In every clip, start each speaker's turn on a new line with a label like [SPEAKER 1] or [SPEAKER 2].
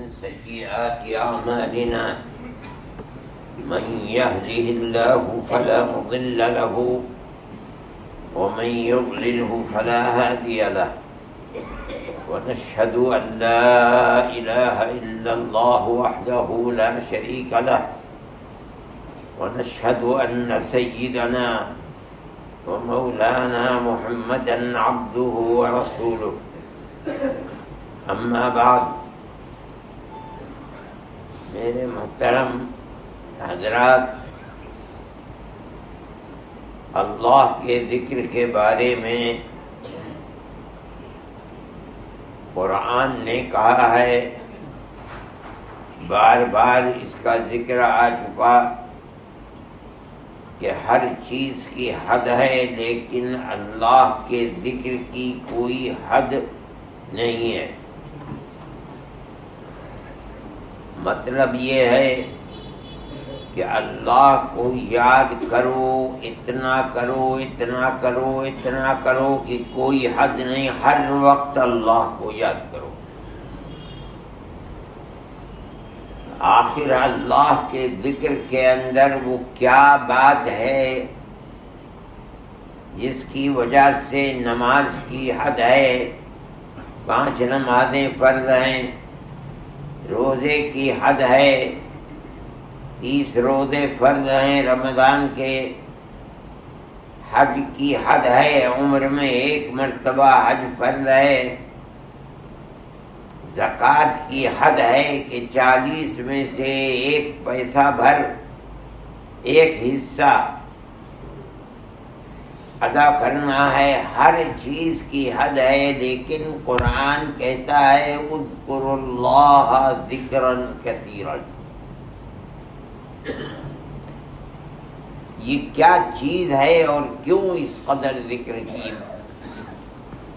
[SPEAKER 1] سيئات أعمالنا من يهده الله فلا مضل له ومن يضلله فلا هادي له ونشهد أن لا إله إلا الله وحده لا شريك له ونشهد أن سيدنا ومولانا محمدا عبده ورسوله اما بعد میرے محترم حضرات، اللہ کے ذکر کے بارے میں قرآن نے کہا ہے، بار بار اس کا ذکر آ چکا کہ ہر چیز کی حد ہے، لیکن اللہ کے ذکر کی کوئی حد نہیں ہے۔ مطلب یہ ہے کہ اللہ کو یاد کرو، اتنا کرو، اتنا کرو، اتنا کرو کہ کوئی حد نہیں، ہر وقت اللہ کو یاد کرو۔ آخر اللہ کے ذکر کے اندر وہ کیا بات ہے جس کی وجہ سے نماز کی حد ہے، 5 نمازیں فرض ہیں، روزے کی حد ہے، 30 روزے فرض ہیں رمضان کے، حج کی حد ہے، عمر میں 1 مرتبہ حج فرض ہے، زکوٰۃ کی حد ہے کہ 40 میں سے 1 پیسہ بھر 1 حصہ ادا کرنا ہے۔ ہر چیز کی حد ہے، لیکن قرآن کہتا ہے اذکروا اللہ ذکرا کثیرا۔ یہ کیا چیز ہے اور کیوں اس قدر ذکر کی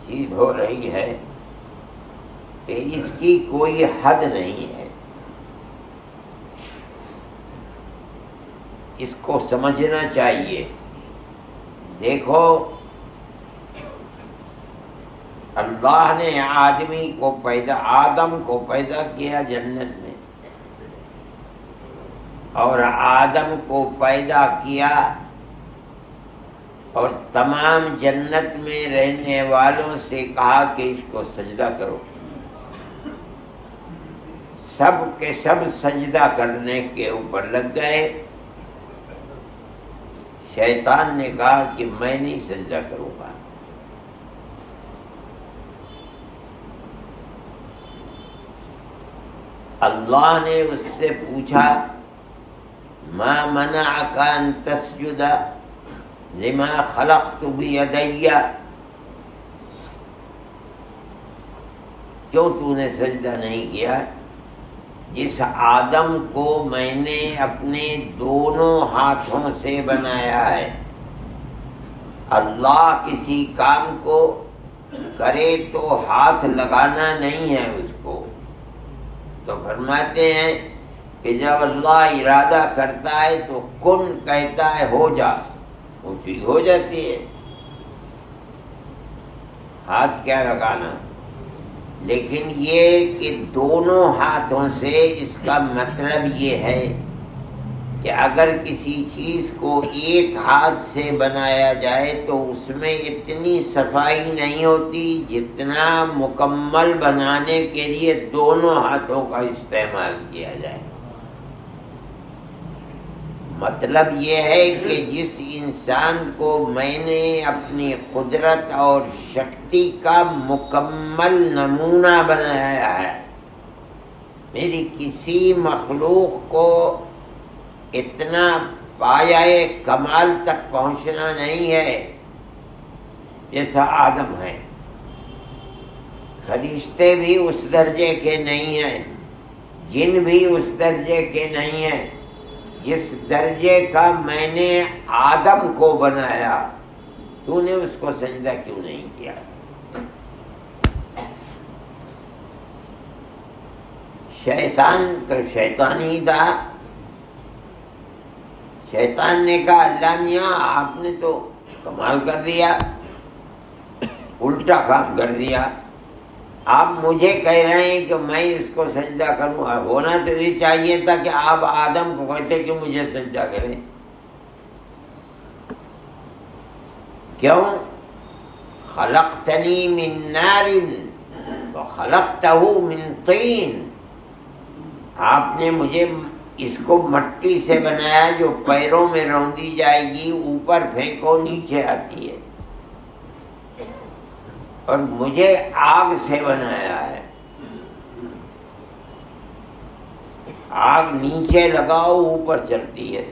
[SPEAKER 1] چیز ہو رہی ہے کہ اس کی کوئی حد نہیں ہے۔ اس کو سمجھنا چاہیے۔ دیکھو، اللہ نے آدم کو پیدا کیا جنت میں، اور آدم کو پیدا کیا اور تمام جنت میں رہنے والوں سے کہا کہ اس کو سجدہ کرو۔ سب کے سب سجدہ کرنے کے اوپر لگ گئے۔ شیطان نے کہا کہ میں نہیں سجدہ کروں گا۔ اللہ نے اس سے پوچھا ما منعک ان تسجد لما خلقت بیدی، کیوں تو نے سجدہ نہیں کیا جس آدم کو میں نے اپنے دونوں ہاتھوں سے بنایا ہے؟ اللہ کسی کام کو کرے تو ہاتھ لگانا نہیں ہے اس کو، تو فرماتے ہیں کہ جب اللہ ارادہ کرتا ہے تو کن کہتا ہے ہو جا، وہ چیز ہو جاتی ہے، ہاتھ کیا لگانا۔ لیکن یہ کہ دونوں ہاتھوں سے، اس کا مطلب یہ ہے کہ اگر کسی چیز کو ایک ہاتھ سے بنایا جائے تو اس میں اتنی صفائی نہیں ہوتی جتنا مکمل بنانے کے لیے دونوں ہاتھوں کا استعمال کیا جائے۔ مطلب یہ ہے کہ جس انسان کو میں نے اپنی قدرت اور شکتی کا مکمل نمونہ بنایا ہے، میری کسی مخلوق کو اتنا پایۂ کمال تک پہنچنا نہیں ہے جیسا آدم ہے۔ فرشتے بھی اس درجے کے نہیں ہیں، جن بھی اس درجے کے نہیں ہیں جس درجے کا میں نے آدم کو بنایا۔ تو نے اس کو سجدہ کیوں نہیں کیا؟ شیطان تو شیطان ہی تھا۔ شیطان نے کہا اللہ میاں آپ نے تو کمال کر دیا، الٹا کام کر دیا، آپ مجھے کہہ رہے ہیں کہ میں اس کو سجدہ کروں، ہونا تو یہ چاہیے تھا کہ آپ آدم کو کہتے کہ مجھے سجدہ کریں. کیوں؟ خلقتنی من نار وخلقتہ من طین، آپ نے مجھے اس کو مٹی سے بنایا جو پیروں میں روندی جائے گی، اوپر پھینکو نیچے آتی ہے، اور مجھے آگ سے بنایا ہے، آگ نیچے لگاؤ اوپر چلتی ہے.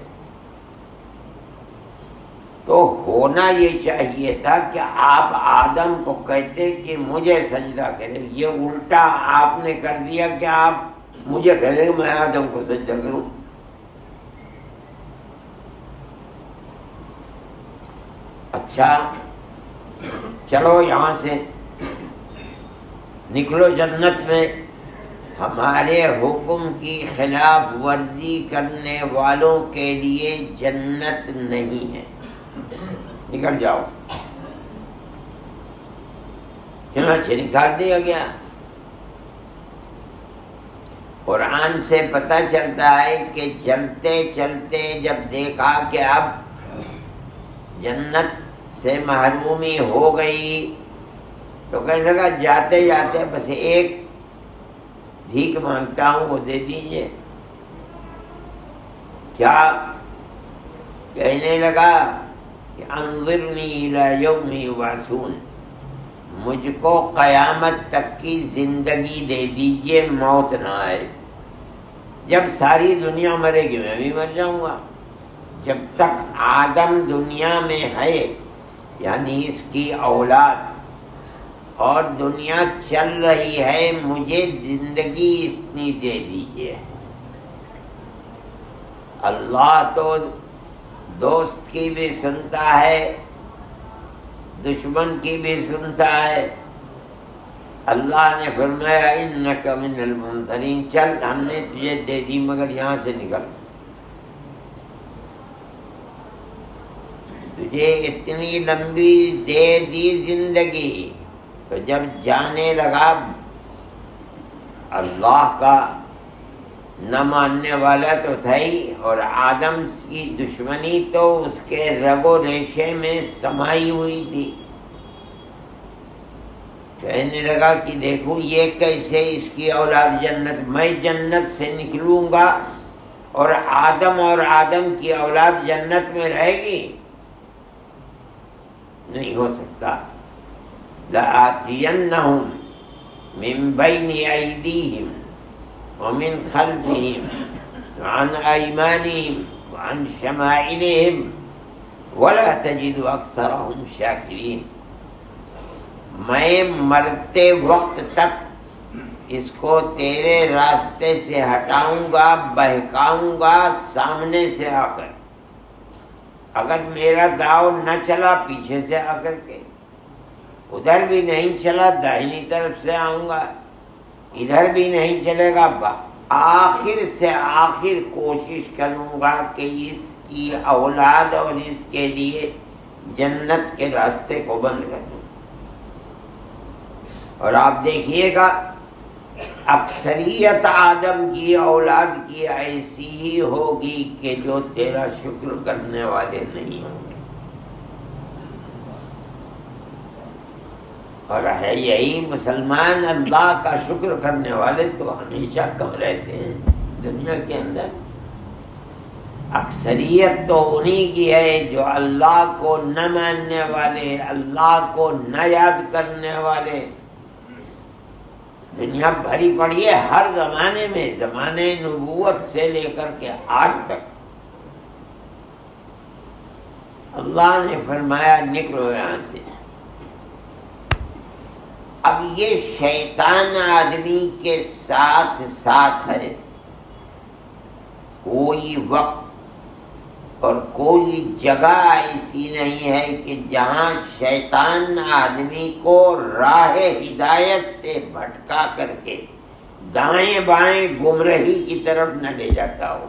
[SPEAKER 1] تو ہونا یہ چاہیے تھا کہ آپ آدم کو کہتے کہ مجھے سجدہ کرے. یہ الٹا آپ نے کر دیا کہ آپ مجھے کہہ رہے میں آدم کو سجدہ کروں. اچھا چلو یہاں سے نکلو جنت میں، ہمارے حکم کی خلاف ورزی کرنے والوں کے لیے جنت نہیں ہے، نکل جاؤ. چنانچہ نکال دیا گیا. قرآن سے پتہ چلتا ہے کہ چلتے چلتے جب دیکھا کہ اب جنت سے محرومی ہو گئی تو کہنے لگا جاتے جاتے بس ایک بھیک مانگتا ہوں، وہ دے دیجئے. کیا کہنے لگا کہ انظرنی الی یوم یبعثون، مجھ کو قیامت تک کی زندگی دے دیجئے، موت نہ آئے. جب ساری دنیا مرے گی میں بھی مر جاؤں گا. جب تک آدم دنیا میں ہے، یعنی اس کی اولاد، اور دنیا چل رہی ہے، مجھے زندگی اتنی دے دیجئے. اللہ تو دوست کی بھی سنتا ہے، دشمن کی بھی سنتا ہے. اللہ نے فرمایا انک من المنظرین، چل ہم نے تجھے دے دی مگر یہاں سے نکل. تجھے اتنی لمبی دے دی زندگی، تو جب جانے لگا اللہ کا نہ ماننے والا تو تھا ہی، اور آدم کی دشمنی تو اس کے رگ و ریشے میں سمائی ہوئی تھی. کہنے لگا کہ دیکھو یہ کیسے اس کی اولاد جنت، میں جنت سے نکلوں گا اور آدم کی اولاد جنت میں رہے گی؟ نہیں ہو سکتا. لآتینہم من بین ایدیہم ومن خلفہم وعن ایمانہم وعن شمائلہم ولا تجد اکثرہم شاکرین. میں مرتے وقت تک اس کو تیرے راستے سے ہٹاؤں گا، بہکاؤں گا سامنے سے آ کر. اگر میرا داؤ نہ چلا پیچھے سے آ کر کے، ادھر بھی نہیں چلا داہنی طرف سے آؤں گا، ادھر بھی نہیں چلے گا، آخر سے آخر کوشش کروں گا کہ اس کی اولاد اور اس کے لیے جنت کے راستے کو بند کر دوں. اور آپ دیکھیے گا اکثریت آدم کی اولاد کی ایسی ہی ہوگی کہ جو تیرا شکر کرنے والے نہیں ہوں گے. اور ہے یہی مسلمان اللہ کا شکر کرنے والے تو ہمیشہ کم رہتے ہیں دنیا کے اندر. اکثریت تو انہی کی ہے جو اللہ کو نہ ماننے والے، اللہ کو نہ یاد کرنے والے. دنیا بھری پڑی ہے ہر زمانے میں، زمانے نبوت سے لے کر کے آج تک. اللہ نے فرمایا نکلو یہاں سے. اب یہ شیطان آدمی کے ساتھ ساتھ ہے. کوئی وقت اور کوئی جگہ ایسی نہیں ہے کہ جہاں شیطان آدمی کو راہ ہدایت سے بھٹکا کر کے دائیں بائیں گمراہی کی طرف نہ لے جاتا ہو.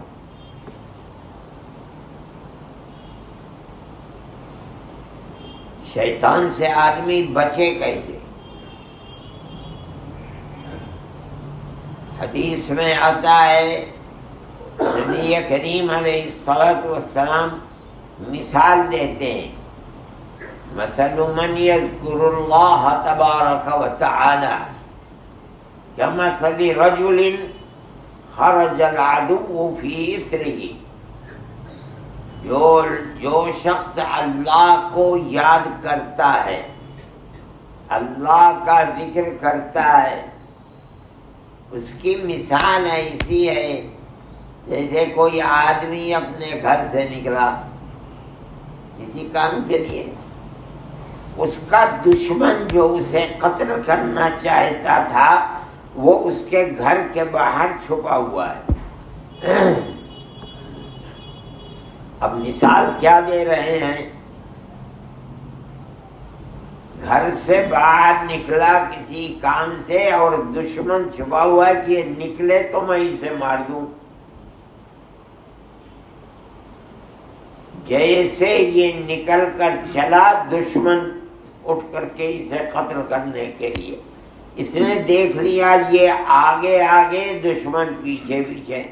[SPEAKER 1] شیطان سے آدمی بچے کیسے؟ حدیث میں آتا ہے نبی کریم علیہ الصلوۃ والسلام مثال دیتے ہیں، مثل من یذکر اللہ تبارک و تعالی کمثل رجل خرج العدو فی اثرہ، جو شخص اللہ کو یاد کرتا ہے، اللہ کا ذکر کرتا ہے، اس کی مثال ایسی ہے جیسے کوئی آدمی اپنے گھر سے نکلا کسی کام کے لیے، اس کا دشمن جو اسے قتل کرنا چاہتا تھا وہ اس کے گھر کے باہر چھپا ہوا ہے۔ اب مثال کیا دے رہے ہیں؟ گھر سے باہر نکلا کسی کام سے اور دشمن چھپا ہوا ہے کہ یہ نکلے تو میں اسے مار دوں، جیسے یہ نکل کر چلا دشمن اٹھ کر کے اسے قتل کرنے کے لیے، اس نے دیکھ لیا یہ آگے آگے دشمن پیچھے پیچھے،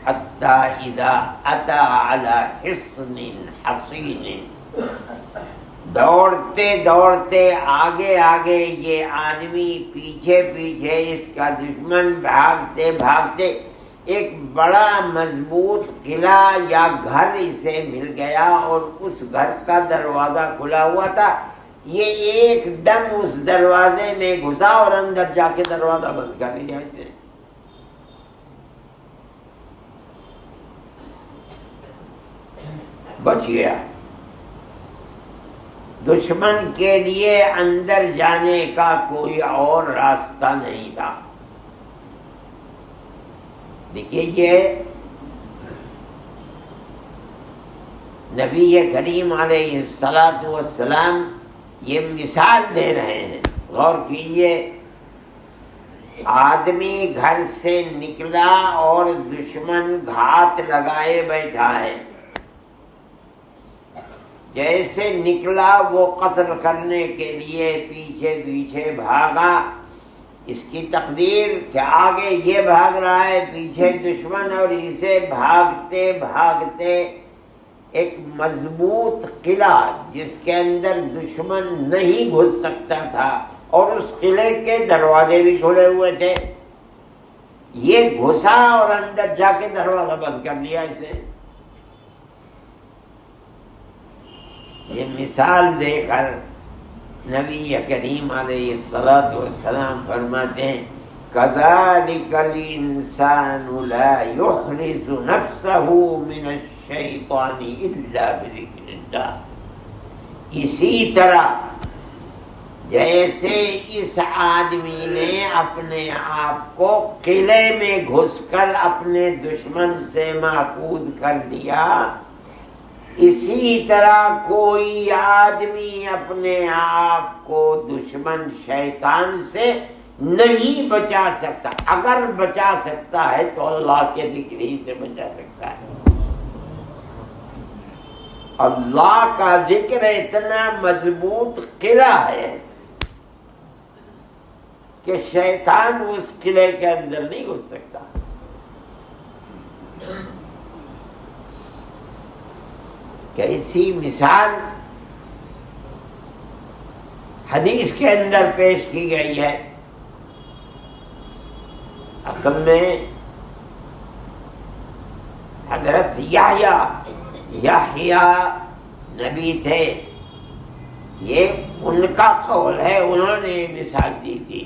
[SPEAKER 1] حتی اذا اتی علی حصن حصین، دوڑتے دوڑتے آگے آگے یہ آدمی پیچھے پیچھے اس کا دشمن، بھاگتے بھاگتے ایک بڑا مضبوط قلعہ یا گھر اسے مل گیا اور اس گھر کا دروازہ کھلا ہوا تھا، یہ ایک دم اس دروازے میں گھسا اور اندر جا کے دروازہ بند کر دیا اس نے۔ بچ گیا، دشمن کے لیے اندر جانے کا کوئی اور راستہ نہیں تھا۔ دیکھیے یہ نبی کریم علیہ الصلوۃ والسلام یہ مثال دے رہے ہیں، غور کیجیے، آدمی گھر سے نکلا اور دشمن گھات لگائے بیٹھا ہے، جیسے نکلا وہ قتل کرنے کے لیے پیچھے پیچھے بھاگا، اس کی تقدیر کہ آگے یہ بھاگ رہا ہے پیچھے دشمن، اور اسے بھاگتے بھاگتے ایک مضبوط قلعہ جس کے اندر دشمن نہیں گھس سکتا تھا اور اس قلعے کے دروازے بھی کھلے ہوئے تھے، یہ گھسا اور اندر جا کے دروازہ بند کر لیا اسے۔ یہ مثال دے کر نبی کریم علیہ الصلوۃ والسلام فرماتے ہیں کذالک الانسان لا یحرز نفسہ من الشیطان الا بذکر اللہ، اسی طرح جیسے اس آدمی نے اپنے آپ کو قلعے میں گھس کر اپنے دشمن سے محفوظ کر لیا، اسی طرح کوئی آدمی اپنے آپ کو دشمن شیطان سے نہیں بچا سکتا، اگر بچا سکتا ہے تو اللہ کے ذکر ہی سے بچا سکتا ہے۔ اللہ کا ذکر اتنا مضبوط قلعہ ہے کہ شیطان اس قلعے کے اندر نہیں گھس سکتا۔ کیسی مثال حدیث کے اندر پیش کی گئی ہے۔ اصل میں حضرت یحییٰ نبی تھے، یہ ان کا قول ہے، انہوں نے یہ مثال دی تھی،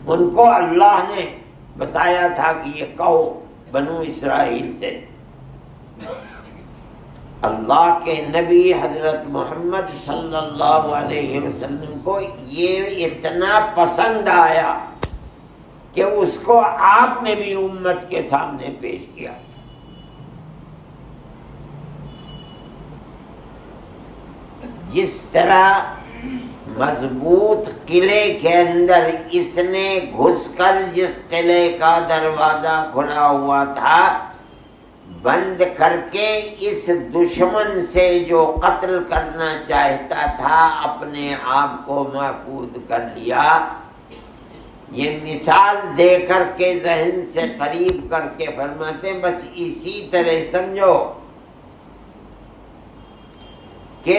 [SPEAKER 1] ان کو اللہ نے بتایا تھا کہ یہ کہو بنو اسرائیل سے۔ اللہ کے نبی حضرت محمد صلی اللہ علیہ وسلم کو یہ اتنا پسند آیا کہ اس کو آپ نے بھی امت کے سامنے پیش کیا۔ جس طرح مضبوط قلعے کے اندر اس نے گھس کر جس قلعے کا دروازہ کھلا ہوا تھا بند کر کے اس دشمن سے جو قتل کرنا چاہتا تھا اپنے آپ کو محفوظ کر لیا، یہ مثال دے کر کے ذہن سے قریب کر کے فرماتے ہیں بس اسی طرح سمجھو کہ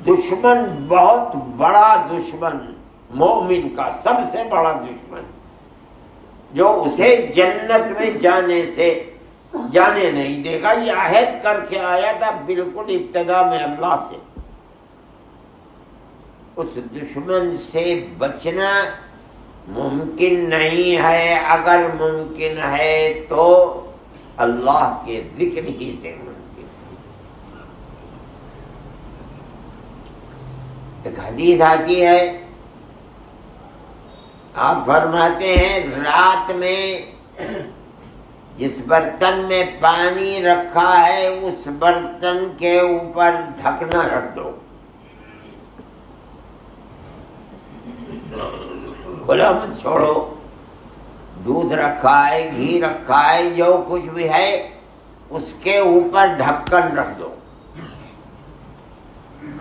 [SPEAKER 1] دشمن بہت بڑا دشمن، مومن کا سب سے بڑا دشمن، جو اسے جنت میں جانے نہیں دے گا، یہ عہد کر کے آیا تھا بالکل ابتدا میں اللہ سے۔ اس دشمن سے بچنا ممکن نہیں ہے، اگر ممکن ہے تو اللہ کے ذکر ہی سے ممکن ہے۔ ایک حدیث آتی ہے، آپ فرماتے ہیں رات میں جس برتن میں پانی رکھا ہے اس برتن کے اوپر ڈھکنا رکھ دو، کھلا مت چھوڑو۔ دودھ رکھا ہے، گھی رکھا ہے، جو کچھ بھی ہے اس کے اوپر ڈھکن رکھ دو۔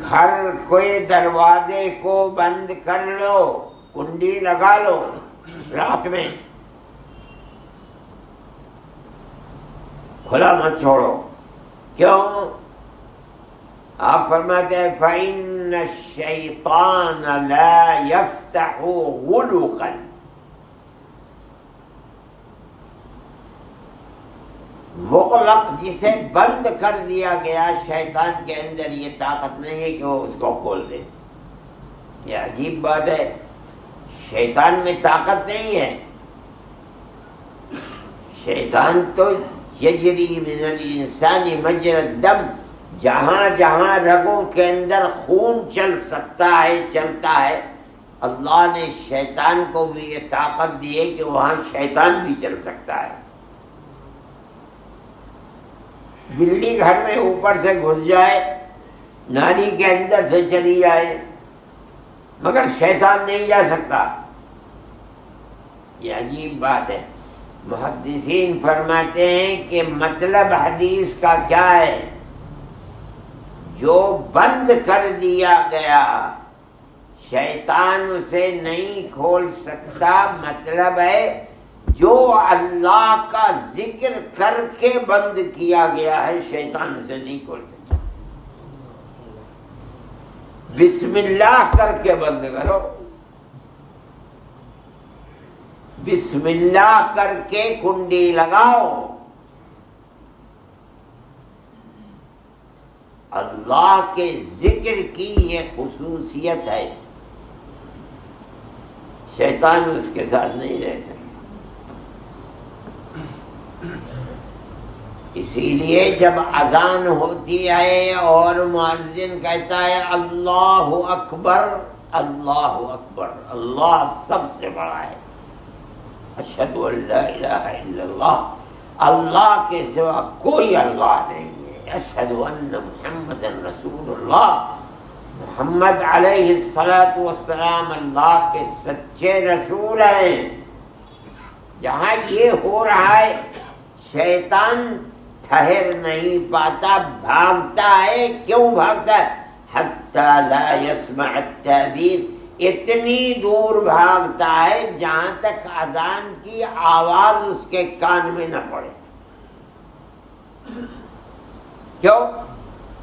[SPEAKER 1] گھر کوئی دروازے کو بند کر لو، کنڈی لگا لو رات میں، کھلا مت چھوڑو۔ کیوں؟ آپ فرماتے ہیں فَإِنَّ الشَّيْطَانَ لَا يَفْتَحُ غُلُقًا، مغلق جسے بند کر دیا گیا، شیطان کے اندر یہ طاقت نہیں ہے کہ وہ اس کو کھول دے۔ یہ عجیب بات ہے، شیطان میں طاقت نہیں ہے۔ شیطان تو یجری من الانسان مجرى الدم، جہاں جہاں رگوں کے اندر خون چل سکتا ہے چلتا ہے، اللہ نے شیطان کو بھی یہ طاقت دی ہے کہ وہاں شیطان بھی چل سکتا ہے۔ بلی گھر میں اوپر سے گھس جائے، نالی کے اندر سے چلی جائے، مگر شیطان نہیں جا سکتا۔ یہ عجیب بات ہے۔ محدثین فرماتے ہیں کہ مطلب حدیث کا کیا ہے؟ جو بند کر دیا گیا شیطان اسے نہیں کھول سکتا، مطلب ہے جو اللہ کا ذکر کر کے بند کیا گیا ہے شیطان اسے نہیں کھول سکتا۔ بسم اللہ کر کے بند کرو، بسم اللہ کر کے کنڈی لگاؤ۔ اللہ کے ذکر کی یہ خصوصیت ہے، شیطان اس کے ساتھ نہیں رہ سکتا۔ اسی لیے جب اذان ہوتی ہے اور مؤذن کہتا ہے اللہ اکبر، اللہ اکبر، اللہ سب سے بڑا ہے، اشہد ان لا الہ الا اللہ، اللہ کے سوا کوئی اللہ نہیں ہے، اشہد ان محمد رسول اللہ، محمد علیہ الصلاۃ والسلام اللہ کے سچے رسول ہیں۔ جہاں یہ ہو رہا ہے شیطان ٹھہر نہیں پاتا، بھاگتا ہے۔ کیوں بھاگتا ہے؟ حتی لا یسمع التأذین، اتنی دور بھاگتا ہے جہاں تک اذان کی آواز اس کے کان میں نہ پڑے۔ کیوں؟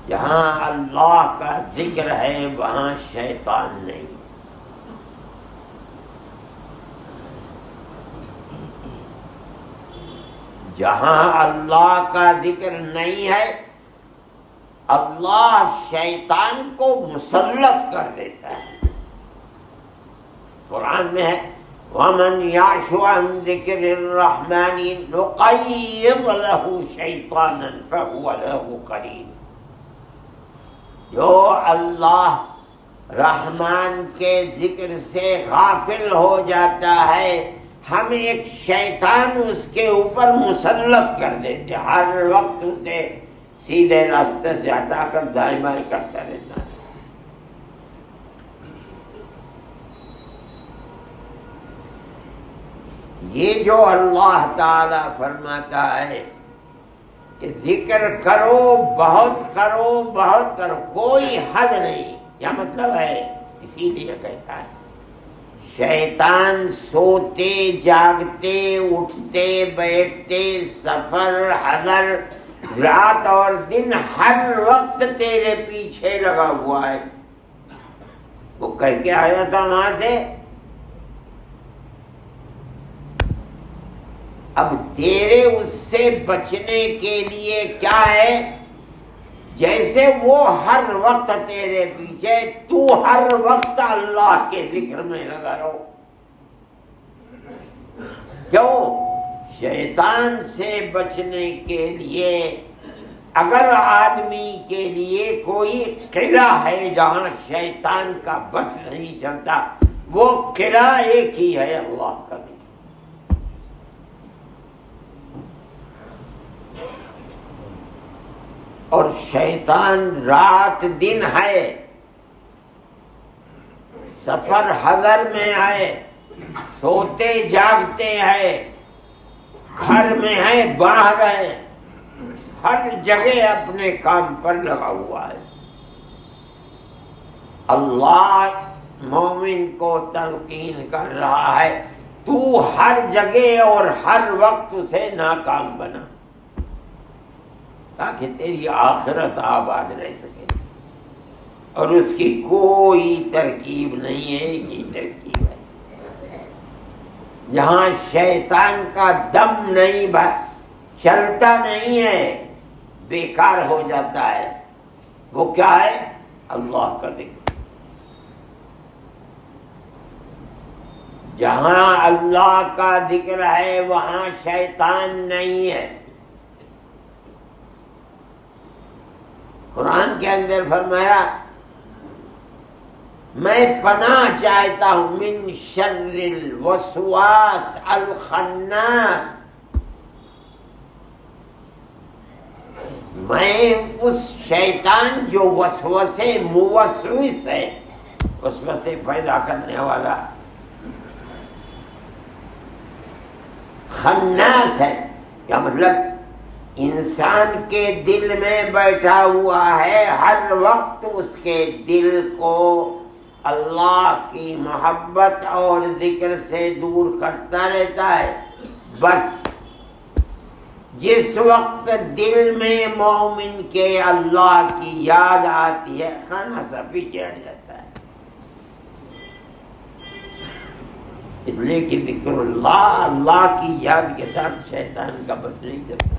[SPEAKER 1] جہاں اللہ کا ذکر ہے وہاں شیطان نہیں ہے۔ جہاں اللہ کا ذکر نہیں ہے اللہ شیطان کو مسلط کر دیتا ہے۔ قرآن میں ہے وَمَنْ يَعْشُ عَنْ ذِكْرِ الرَّحْمَنِ نُقَيِّضْ لَهُ شَيْطَانًا فَهُوَ لَهُ قَرِينٌ، جو اللہ رحمان کے ذکر سے غافل ہو جاتا ہے، ہم ایک شیطان اس کے اوپر مسلط کر دیتے، ہر وقت اسے سیدھے راستے سے ہٹا کر دائیں بائیں کرتا رہتا ہے۔ یہ جو اللہ تعالی فرماتا ہے کہ ذکر کرو، بہت کرو، بہت کرو، کوئی حد نہیں، کیا مطلب ہے؟ اسی لیے کہتا ہے شیطان سوتے جاگتے اٹھتے بیٹھتے سفر حضر رات اور دن ہر وقت تیرے پیچھے لگا ہوا ہے. وہ کہہ کے آیا تھا وہاں سے. اب تیرے اس سے بچنے کے لیے کیا ہے؟ جیسے وہ ہر وقت تیرے پیچھے، تو ہر وقت اللہ کے ذکر میں لگا رہو. کیوں؟ شیطان سے بچنے کے لیے اگر آدمی کے لیے کوئی قلعہ ہے جہاں شیطان کا بس نہیں چلتا، وہ قلعہ ایک ہی ہے، اللہ کا ذکر. اور شیطان رات دن ہے، سفر حضر میں ہے، سوتے جاگتے ہیں، گھر میں ہے باہر ہے، ہر جگہ اپنے کام پر لگا ہوا ہے. اللہ مومن کو تلقین کر رہا ہے تو ہر جگہ اور ہر وقت اسے ناکام بنا تاکہ تیری آخرت آباد رہ سکے. اور اس کی کوئی ترکیب نہیں ہے، یہ ترکیب ہے جہاں شیطان کا دم نہیں چلتا نہیں ہے، بیکار ہو جاتا ہے. وہ کیا ہے؟ اللہ کا ذکر. جہاں اللہ کا ذکر ہے وہاں شیطان نہیں ہے. قرآن کے اندر فرمایا میں پناہ چاہتا ہوں من شر الوسواس الخناس. میں اس شیطان جو وسوسے موسوس ہے، وسوسے پیدا کرنے والا، خناس ہے. کیا مطلب؟ انسان کے دل میں بیٹھا ہوا ہے، ہر وقت اس کے دل کو اللہ کی محبت اور ذکر سے دور کرتا رہتا ہے. بس جس وقت دل میں مومن کے اللہ کی یاد آتی ہے، خانہ سا پیچھے ہٹ جاتا ہے. اس لیے کہ ذکر اللہ کی یاد کے ساتھ شیطان کا بس نہیں چلتا.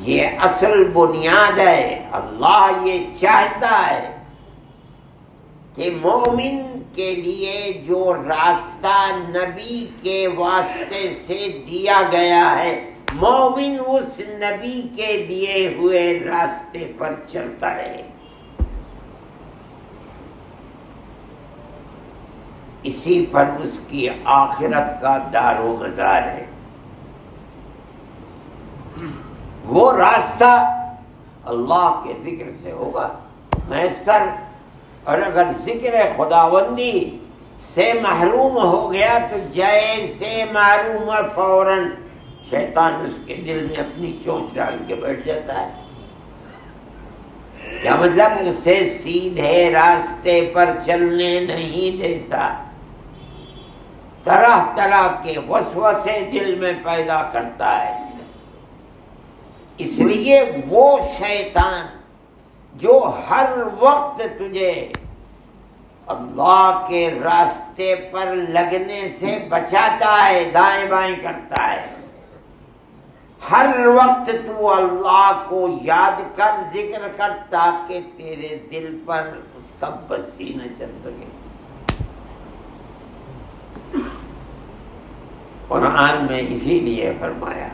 [SPEAKER 1] یہ اصل بنیاد ہے. اللہ یہ چاہتا ہے کہ مومن کے لیے جو راستہ نبی کے واسطے سے دیا گیا ہے، مومن اس نبی کے دیے ہوئے راستے پر چلتا رہے. اسی پر اس کی آخرت کا دار و مدار ہے. وہ راستہ اللہ کے ذکر سے ہوگا میسر. اور اگر ذکر خداوندی سے محروم ہو گیا تو جیسے معلوم ہے فوراً شیطان اس کے دل میں اپنی چونچ ڈال کے بیٹھ جاتا ہے. کیا مطلب؟ اسے سیدھے راستے پر چلنے نہیں دیتا، طرح طرح کے وسوسے دل میں پیدا کرتا ہے. اس لیے وہ شیطان جو ہر وقت تجھے اللہ کے راستے پر لگنے سے بچاتا ہے، دائیں بائیں کرتا ہے، ہر وقت تو اللہ کو یاد کر، ذکر کر، تاکہ تیرے دل پر اس کا بس ہی نہ چل سکے. قرآن میں اسی لیے فرمایا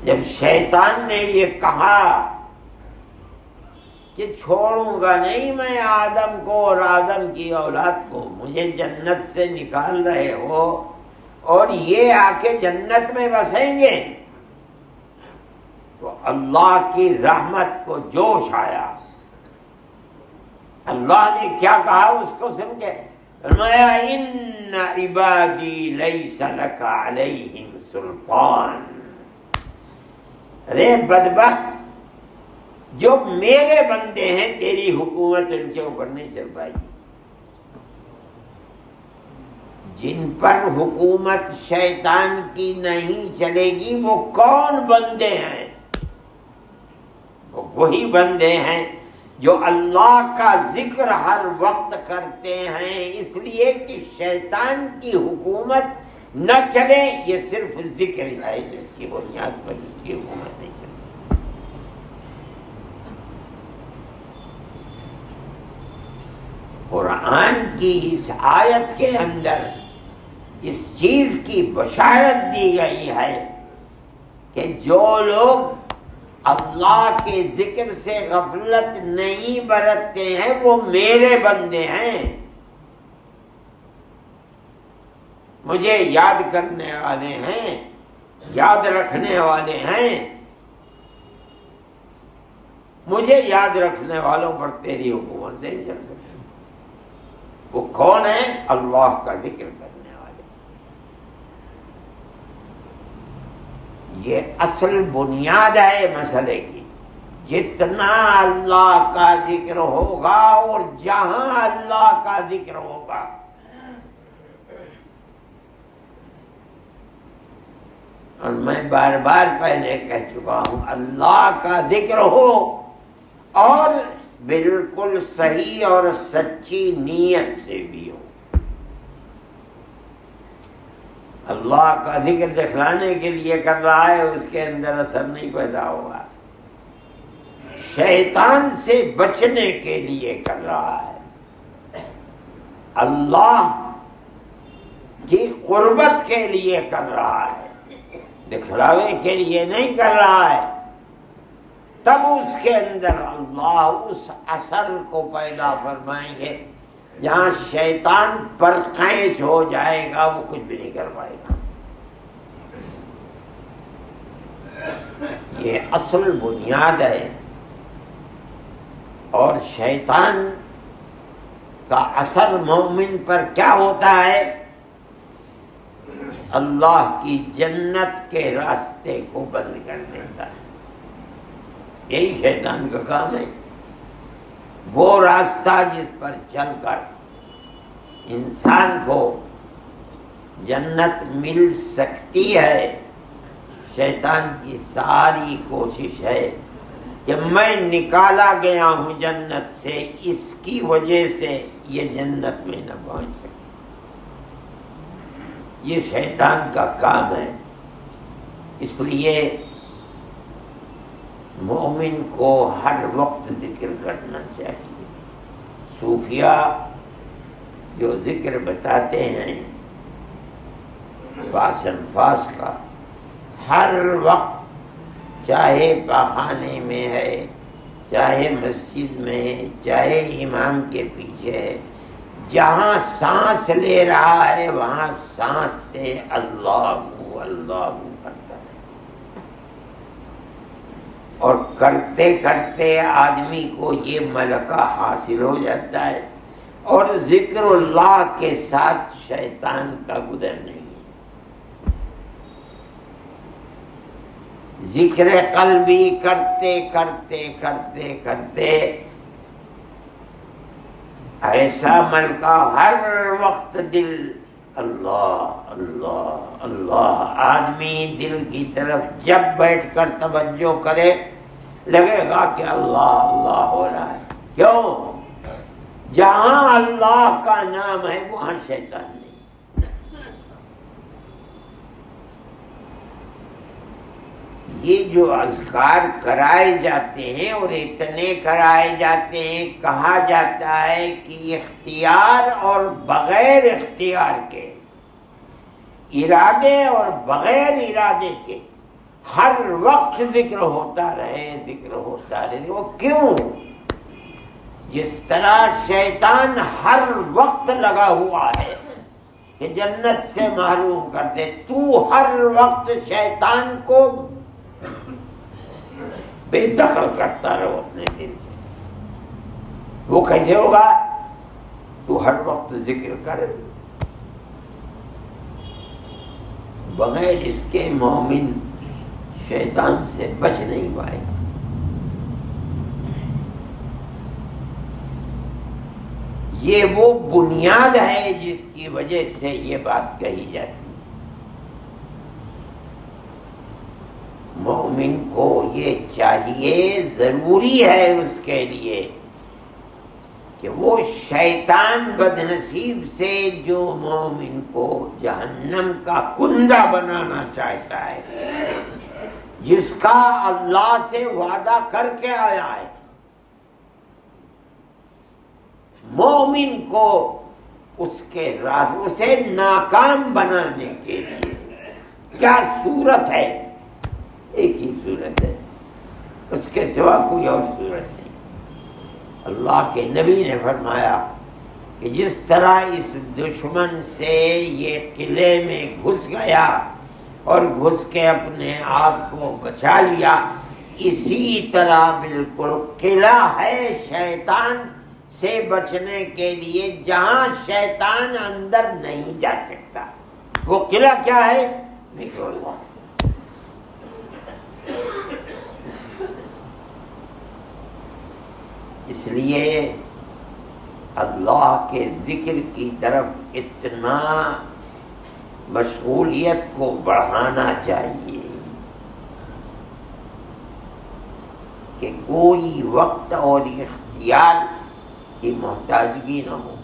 [SPEAKER 1] جب شیطان نے یہ کہا کہ چھوڑوں گا نہیں میں آدم کو اور آدم کی اولاد کو، مجھے جنت سے نکال رہے ہو اور یہ آ کے جنت میں بسیں گے، تو اللہ کی رحمت کو جوش آیا. اللہ نے کیا کہا اس کو سن کے؟ فرمایا ان عبادی لیس لک علیہم سلطان. ارے بدبخت، جو میرے بندے ہیں تیری حکومت ان کے اوپر نہیں چل پائے گی. جن پر حکومت شیطان کی نہیں چلے گی وہ کون بندے ہیں؟ وہ وہی بندے ہیں جو اللہ کا ذکر ہر وقت کرتے ہیں، اس لیے کہ شیطان کی حکومت نہ چلے. یہ صرف ذکر ہے جس کی بنیاد پر اس کی حکومت نہیں چلتی. قرآن کی اس آیت کے اندر اس چیز کی بشارت دی گئی ہے کہ جو لوگ اللہ کے ذکر سے غفلت نہیں برتتے ہیں وہ میرے بندے ہیں. مجھے یاد کرنے والے ہیں، یاد رکھنے والے ہیں. مجھے یاد رکھنے والوں پر تیری حکومت نہیں چل سکتی. وہ کون ہے؟ اللہ کا ذکر کرنے والے. یہ اصل بنیاد ہے مسئلے کی. جتنا اللہ کا ذکر ہوگا اور جہاں اللہ کا ذکر ہوگا، اور میں بار بار پہلے کہہ چکا ہوں، اللہ کا ذکر ہو اور بالکل صحیح اور سچی نیت سے بھی ہو. اللہ کا ذکر دکھلانے کے لیے کر رہا ہے، اس کے اندر اثر نہیں پیدا ہوگا. شیطان سے بچنے کے لیے کر رہا ہے، اللہ کی قربت کے لیے کر رہا ہے، دکھلاوے کے لیے نہیں کر رہا ہے. تب اس کے اندر اللہ اس اثر کو پیدا فرمائیں گے جہاں شیطان پر قینچ ہو جائے گا، وہ کچھ بھی نہیں کر پائے گا. یہ اصل بنیاد ہے. اور شیطان کا اثر مومن پر کیا ہوتا ہے؟ اللہ کی جنت کے راستے کو بند کر دیتا ہے. یہی شیطان کا کام ہے. وہ راستہ جس پر چل کر انسان کو جنت مل سکتی ہے، شیطان کی ساری کوشش ہے کہ میں نکالا گیا ہوں جنت سے، اس کی وجہ سے یہ جنت میں نہ پہنچ سکے. یہ شیطان کا کام ہے. اس لیے مومن کو ہر وقت ذکر کرنا چاہیے. صوفیاء جو ذکر بتاتے ہیں باس انفاس کا، ہر وقت چاہے پاخانے میں ہے، چاہے مسجد میں ہے، چاہے امام کے پیچھے ہے، جہاں سانس لے رہا ہے وہاں سانس سے اللہ اللہ کرتا ہے. اور کرتے کرتے آدمی کو یہ ملکہ حاصل ہو جاتا ہے، اور ذکر اللہ کے ساتھ شیطان کا گزر نہیں ہے. ذکر قلبی کرتے کرتے کرتے کرتے ایسا ملکہ ہر وقت دل اللہ اللہ اللہ. آدمی دل کی طرف جب بیٹھ کر توجہ کرے لگے گا کہ اللہ اللہ ہو رہا ہے. کیوں؟ جہاں اللہ کا نام ہے وہاں شیطان نہیں. یہ جو اذکار کرائے جاتے ہیں اور اتنے کرائے جاتے ہیں، کہا جاتا ہے کہ اختیار اور بغیر اختیار کے، ارادے اور بغیر ارادے کے ہر وقت ذکر ہوتا رہے، ذکر ہوتا رہے. وہ کیوں؟ جس طرح شیطان ہر وقت لگا ہوا ہے کہ جنت سے محروم کر دے، تو ہر وقت شیطان کو بے دخل کرتا رہو اپنے دل سے. وہ کیسے ہوگا؟ تو ہر وقت ذکر کر. بغیر اس کے مومن شیطان سے بچ نہیں پائے گا. یہ وہ بنیاد ہے جس کی وجہ سے یہ بات کہی جاتی ہے۔ مومن کو یہ چاہیے، ضروری ہے اس کے لیے کہ وہ شیطان بدنصیب سے جو مومن کو جہنم کا کنڈا بنانا چاہتا ہے، جس کا اللہ سے وعدہ کر کے آیا ہے، مومن کو اس کے راستے سے ناکام بنانے کے لیے کیا صورت ہے؟ ایک ہی صورت ہے، اس کے سوا کوئی اور صورت نہیں۔ اللہ کے نبی نے فرمایا کہ جس طرح اس دشمن سے یہ قلعے میں گھس گیا اور گھس کے اپنے آپ کو بچا لیا، اسی طرح بالکل قلعہ ہے شیطان سے بچنے کے لیے، جہاں شیطان اندر نہیں جا سکتا۔ وہ قلعہ کیا ہے؟ ذکر اللہ۔ اس لیے اللہ کے ذکر کی طرف اتنا مشغولیت کو بڑھانا چاہیے کہ کوئی وقت اور اختیار کی محتاجگی نہ ہو،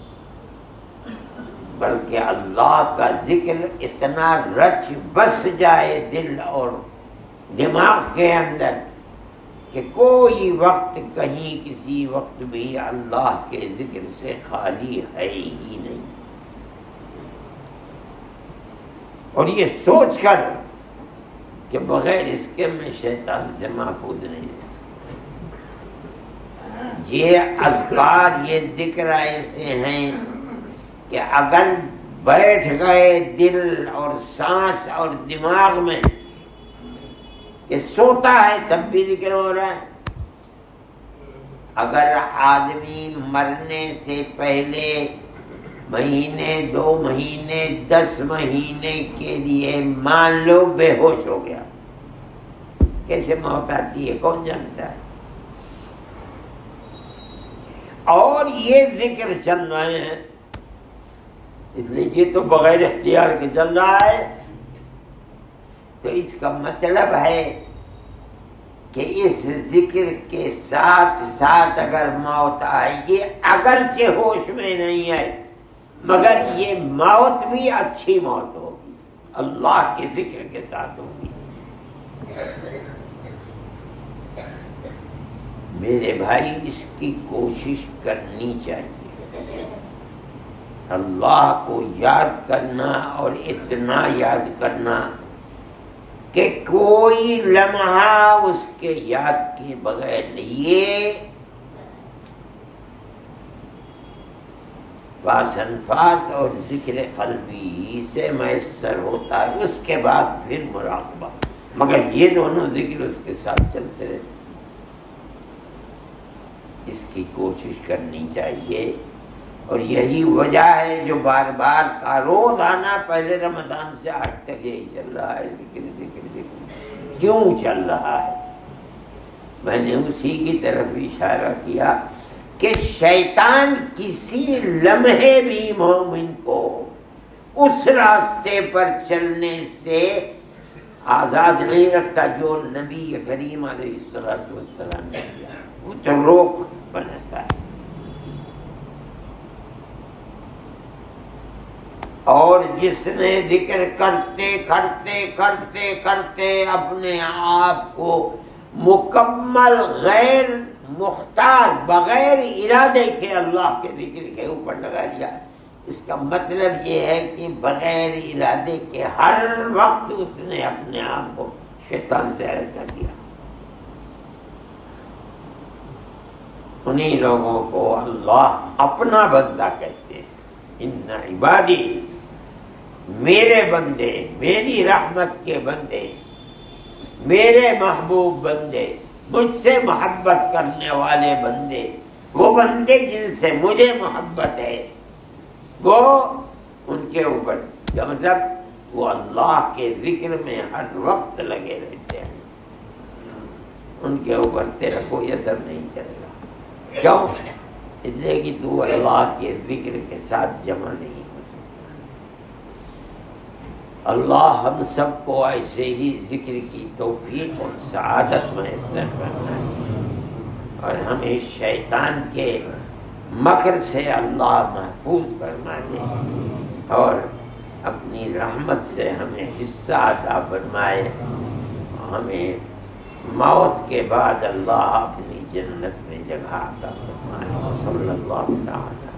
[SPEAKER 1] بلکہ اللہ کا ذکر اتنا رچ بس جائے دل اور دماغ کے اندر کہ کوئی وقت کہیں کسی وقت بھی اللہ کے ذکر سے خالی ہے ہی نہیں، اور یہ سوچ کر کہ بغیر اس کے میں شیطان سے محفوظ نہیں رہ سکتا۔ یہ اذکار، یہ ذکر ایسے ہیں کہ اگر بیٹھ گئے دل اور سانس اور دماغ میں کہ سوتا ہے تب بھی ذکر ہو رہا ہے۔ اگر آدمی مرنے سے پہلے مہینے، 2 مہینے، 10 مہینے کے لیے مان لو بے ہوش ہو گیا، کیسے موت آتی ہے کون جانتا ہے؟ اور یہ ذکر چل رہے ہیں، اس لیے یہ تو بغیر اختیار کے چل رہا ہے، تو اس کا مطلب ہے کہ اس ذکر کے ساتھ ساتھ اگر موت آئے گی، اگرچہ ہوش میں نہیں ہے، مگر یہ موت بھی اچھی موت ہوگی، اللہ کے ذکر کے ساتھ ہوگی۔ میرے بھائی، اس کی کوشش کرنی چاہیے، اللہ کو یاد کرنا، اور اتنا یاد کرنا کہ کوئی لمحہ اس کے یاد کے بغیر نہیں۔ یہ باس انفاس اور ذکر قلبی سے میسر ہوتا ہے، اس کے بعد پھر مراقبہ، مگر یہ دونوں ذکر اس کے ساتھ چلتے رہتے، اس کی کوشش کرنی چاہیے۔ اور یہی وجہ ہے جو بار بار کا روزانہ پہلے رمضان سے آج تک یہی چل رہا ہے، ذکر ذکر ذکر کیوں چل رہا ہے؟ میں نے اسی کی طرف اشارہ کیا کہ شیطان کسی لمحے بھی مومن کو اس راستے پر چلنے سے آزاد نہیں رکھتا جو نبی کریم علیہ السلام نے کیا، وہ تو روک بناتا ہے۔ اور جس نے ذکر کرتے کرتے کرتے کرتے اپنے آپ کو مکمل غیر مختار، بغیر ارادے کے اللہ کے ذکر کے اوپر لگا لیا، اس کا مطلب یہ ہے کہ بغیر ارادے کے ہر وقت اس نے اپنے آپ کو شیطان سے الگ کر دیا۔ انہی لوگوں کو اللہ اپنا بندہ کہتے ہیں۔ ان عبادی، میرے بندے، میری رحمت کے بندے، میرے محبوب بندے، مجھ سے محبت کرنے والے بندے، وہ بندے جن سے مجھے محبت ہے، وہ ان کے اوپر، کیا مطلب وہ اللہ کے ذکر میں ہر وقت لگے رہتے ہیں، ان کے اوپر تیرا کوئی اثر نہیں چلے گا۔ کیوں؟ اس لیے کہ تو اللہ کے ذکر کے ساتھ جمع نہیں ہو سکتا۔ اللہ ہم سب کو ایسے ہی ذکر کی توفیق اور سعادت میسر فرمائے، اور ہمیں شیطان کے مکر سے اللہ محفوظ فرما دے، اور اپنی رحمت سے ہمیں حصہ عطا فرمائے، ہمیں موت کے بعد اللہ اپنی جنت میں جگہ عطا فرمائے۔ صلی اللہ تعالی